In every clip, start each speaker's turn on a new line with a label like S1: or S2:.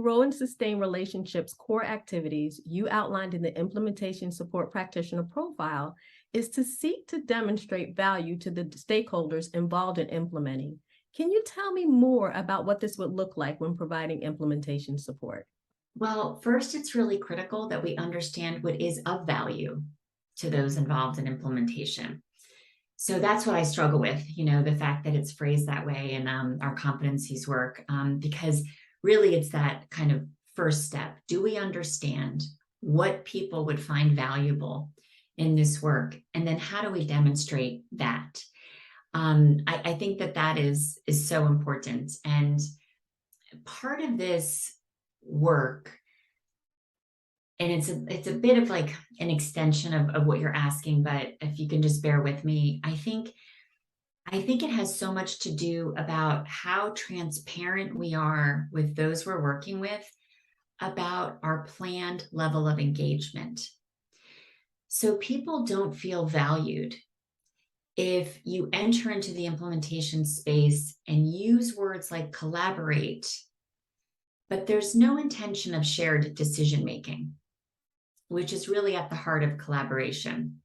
S1: grow and sustain relationships core activities you outlined in the implementation support practitioner profile is to seek to demonstrate value to the stakeholders involved in implementing. Can you tell me more about what this would look like when providing implementation support?
S2: Well, first, it's really critical that we understand what is of value to those involved in implementation. So that's what I struggle with, the fact that it's phrased that way in our competencies work, because really it's that kind of first step. Do we understand what people would find valuable in this work? And then how do we demonstrate that? I think that is so important. And part of this work, and it's a bit of like an extension of what you're asking, but if you can just bear with me, I think it has so much to do about how transparent we are with those we're working with about our planned level of engagement. So people don't feel valued if you enter into the implementation space and use words like collaborate, but there's no intention of shared decision making, which is really at the heart of collaboration.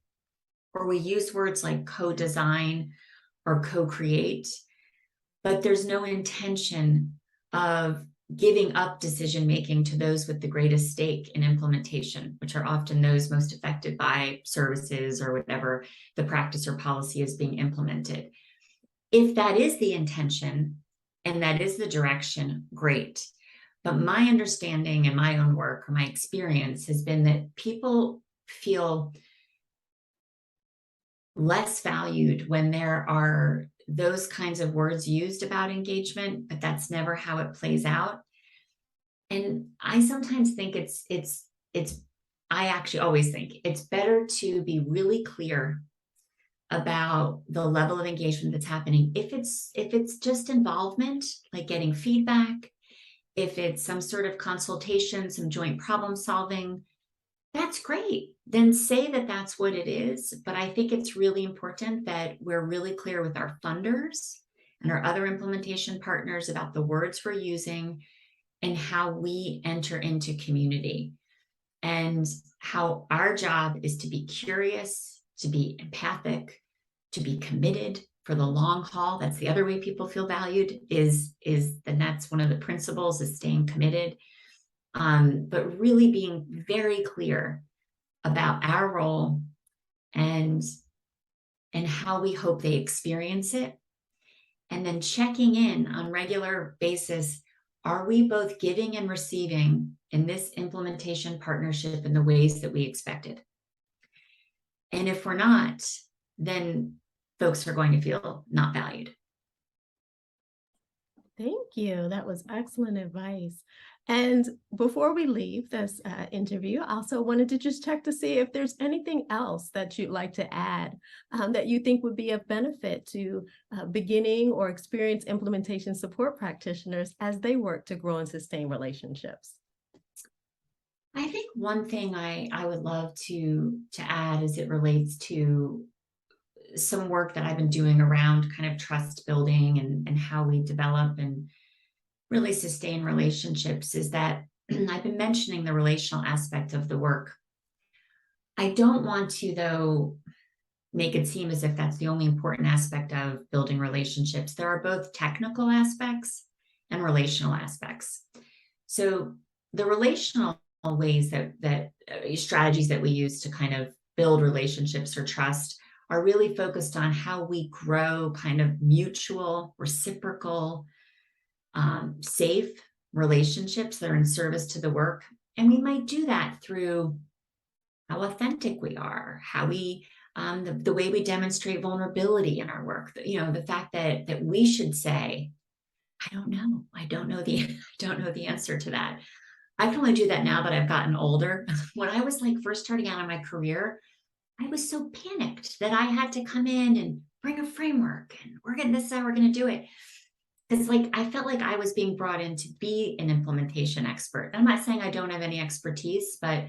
S2: Or we use words like co-design or co-create, but there's no intention of giving up decision-making to those with the greatest stake in implementation, which are often those most affected by services or whatever the practice or policy is being implemented. If that is the intention and that is the direction, great. But my understanding and my own work or my experience has been that people feel less valued when there are those kinds of words used about engagement, but that's never how it plays out. And I sometimes think I actually always think it's better to be really clear about the level of engagement that's happening. If it's just involvement, like getting feedback, if it's some sort of consultation, some joint problem solving, that's great. Then say that that's what it is. But I think it's really important that we're really clear with our funders and our other implementation partners about the words we're using and how we enter into community, and how our job is to be curious, to be empathic, to be committed for the long haul. That's the other way people feel valued and that's one of the principles, is staying committed. But really being very clear about our role and how we hope they experience it. And then checking in on regular basis. Are we both giving and receiving in this implementation partnership in the ways that we expected? And if we're not, then folks are going to feel not valued.
S1: Thank you. That was excellent advice. And before we leave this interview, I also wanted to just check to see if there's anything else that you'd like to add that you think would be of benefit to beginning or experienced implementation support practitioners as they work to grow and sustain relationships.
S2: I think one thing I would love to add as it relates to some work that I've been doing around kind of trust building and how we develop and really sustain relationships is that I've been mentioning the relational aspect of the work. I don't want to, though, make it seem as if that's the only important aspect of building relationships. There are both technical aspects and relational aspects. So the relational ways that strategies that we use to kind of build relationships or trust are really focused on how we grow kind of mutual, reciprocal, safe relationships that are in service to the work. And we might do that through how authentic we are, how we, the way we demonstrate vulnerability in our work. The fact that we should say, I don't know the answer to that. I can only do that now that I've gotten older. When I was first starting out in my career, I was so panicked that I had to come in and bring a framework and we're going to, this is how we're going to do it. It's I felt like I was being brought in to be an implementation expert. I'm not saying I don't have any expertise, but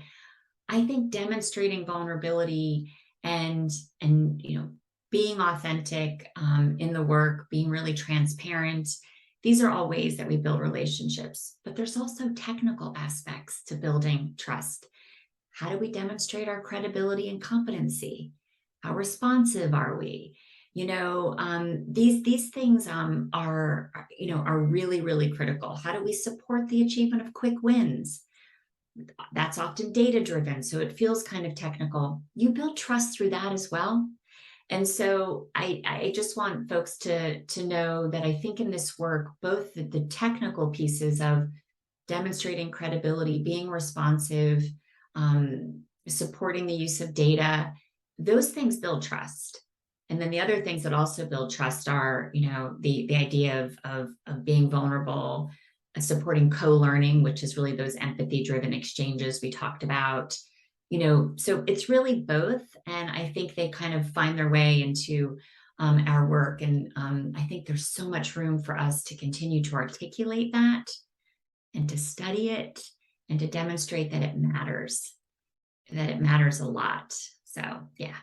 S2: I think demonstrating vulnerability and being authentic in the work, being really transparent, These are all ways that we build relationships, but there's also technical aspects to building trust. How do we demonstrate our credibility and competency? How responsive are we? These things are really, really critical. How do we support the achievement of quick wins? That's often data driven, so it feels kind of technical. You build trust through that as well. And so I just want folks to know that I think in this work, both the technical pieces of demonstrating credibility, being responsive, supporting the use of data, those things build trust. And then the other things that also build trust are, the idea of being vulnerable, supporting co-learning, which is really those empathy-driven exchanges we talked about. So it's really both. And I think they kind of find their way into our work. And I think there's so much room for us to continue to articulate that and to study it and to demonstrate that it matters a lot. So, yeah.